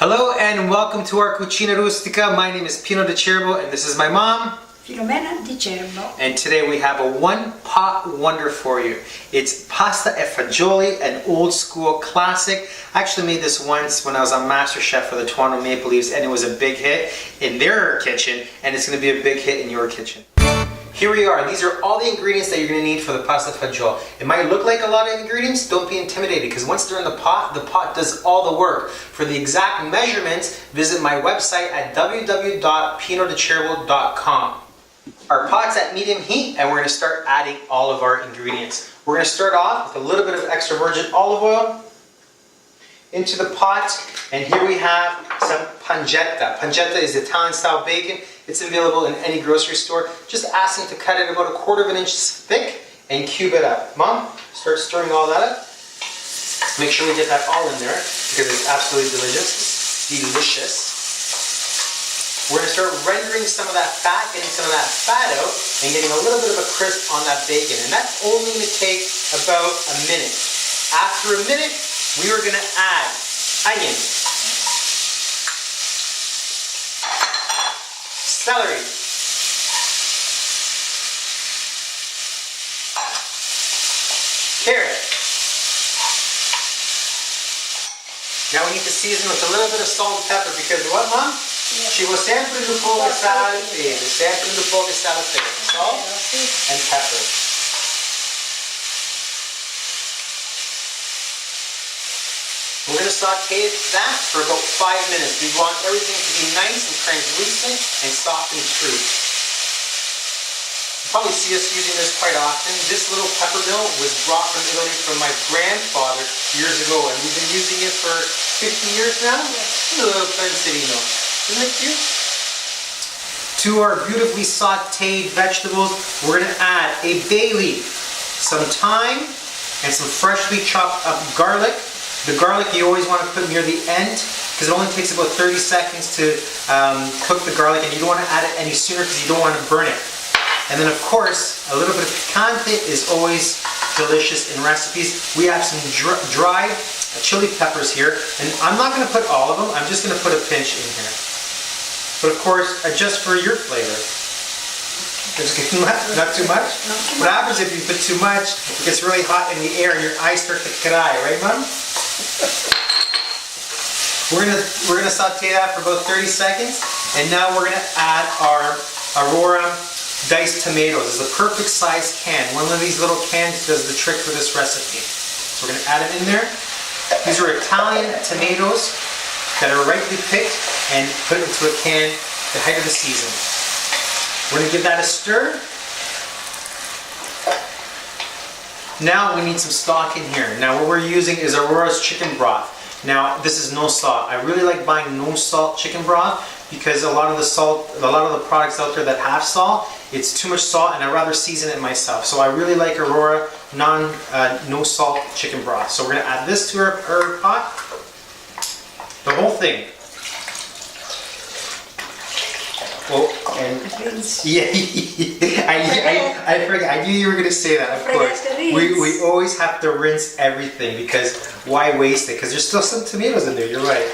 Hello and welcome to our Cucina Rustica. My name is Pino di Cerbo and this is my mom, Filomena di Cerbo. and today we have a one-pot wonder for you. It's pasta e fagioli, an old school classic. I actually made this once when I was on MasterChef for the Toronto Maple Leafs and it was a big hit in their kitchen, and it's going to be a big hit in your kitchen. Here we are. These are all the ingredients that you're going to need for the pasta fagioli. It might look like a lot of ingredients. Don't be intimidated, because once they're in the pot does all the work. For the exact measurements, visit my website at www.pinodicerbo.com. Our pot's at medium heat and we're going to start adding all of our ingredients. We're going to start off with a little bit of extra virgin olive oil into the pot, and here we have some pancetta. Pancetta is Italian style bacon. It's available in any grocery store. Just ask them to cut it about 1/4 of an inch thick and cube it up. Mom, start stirring all that up. Make sure we get that all in there because it's absolutely delicious. We're going to start rendering some of that fat, getting some of that fat out, and getting a little bit of a crisp on that bacon. And that's only going to take about a minute. After a minute, we are going to add onion, celery, carrot. Now we need to season with a little bit of salt and pepper, because what, Mom? Ci vuole sempre un po' di sale e pepe, sempre un po' di sale e pepe. Salt and pepper. We're going to saute that for about 5 minutes. We want everything to be nice and translucent and soft and true. You probably see us using this quite often. This little pepper mill was brought from Italy from my grandfather years ago, and we've been using it for 50 years now. Yes. A little penserino. Isn't it cute? To our beautifully sauteed vegetables, we're going to add a bay leaf, some thyme, and some freshly chopped up garlic. The garlic you always want to put near the end, because it only takes about 30 seconds to cook the garlic, and you don't want to add it any sooner because you don't want to burn it. And then of course, a little bit of picante is always delicious in recipes. We have some dried chili peppers here, and I'm not going to put all of them, I'm just going to put a pinch in here. But of course, adjust for your flavor. Not too much? What happens if you put too much? It gets really hot in the air and your eyes start to cry, right, Mom? We're gonna saute that for about 30 seconds, and now we're gonna add our Aurora diced tomatoes. It's a perfect size can. One of these little cans does the trick for this recipe. So we're gonna add it in there. These are Italian tomatoes that are rightly picked and put into a can at the height of the season. We're going to give that a stir. Now we need some stock in here. Now what we're using is Aurora's chicken broth. Now this is no salt. I really like buying no salt chicken broth because a lot of the products out there that have salt, it's too much salt, and I'd rather season it myself. So I really like Aurora no salt chicken broth. So we're going to add this to our pot. The whole thing. Well, and yeah, I forgot. I knew you were going to say that. Of course, we always have to rinse everything, because why waste it? Because there's still some tomatoes in there. You're right.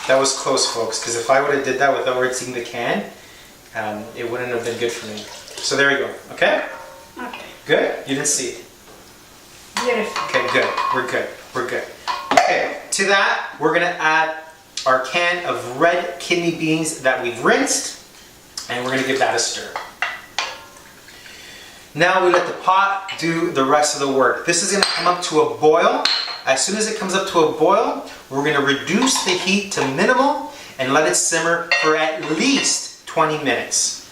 That was close, folks. Because if I would have did that without rinsing the can, it wouldn't have been good for me. So there you go. Okay. Okay. Good. You didn't see it. Beautiful. Okay. Good. We're good. We're good. Okay. To that, we're going to add our can of red kidney beans that we've rinsed. And we're going to give that a stir. Now we let the pot do the rest of the work. This is going to come up to a boil. As soon as it comes up to a boil, we're going to reduce the heat to minimal and let it simmer for at least 20 minutes.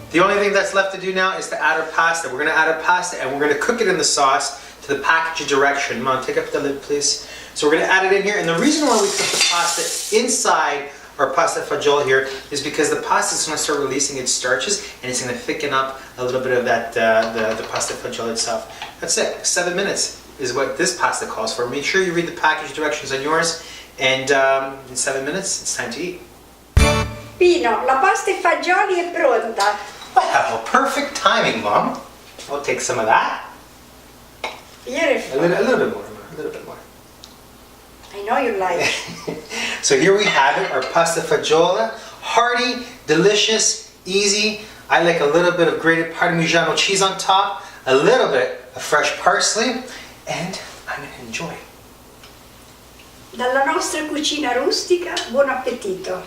The only thing that's left to do now is to add our pasta. We're going to add our pasta and we're going to cook it in the sauce to the package direction. Mom, take up the lid, please. So we're going to add it in here. And the reason why we put the pasta inside our pasta fagioli here is because the pasta is going to start releasing its starches, and it's going to thicken up a little bit of that the pasta fagioli itself. That's it. 7 minutes is what this pasta calls for. Make sure you read the package directions on yours, and in 7 minutes it's time to eat. Pino, la pasta e fagioli è pronta. Wow, perfect timing, Mom. I'll take some of that. Beautiful. A little bit more, a little bit more. I know you like. So here we have it, our pasta fagioli. Hearty, delicious, easy. I like a little bit of grated Parmigiano cheese on top, a little bit of fresh parsley, and I'm going to enjoy. Dalla nostra cucina rustica, buon appetito!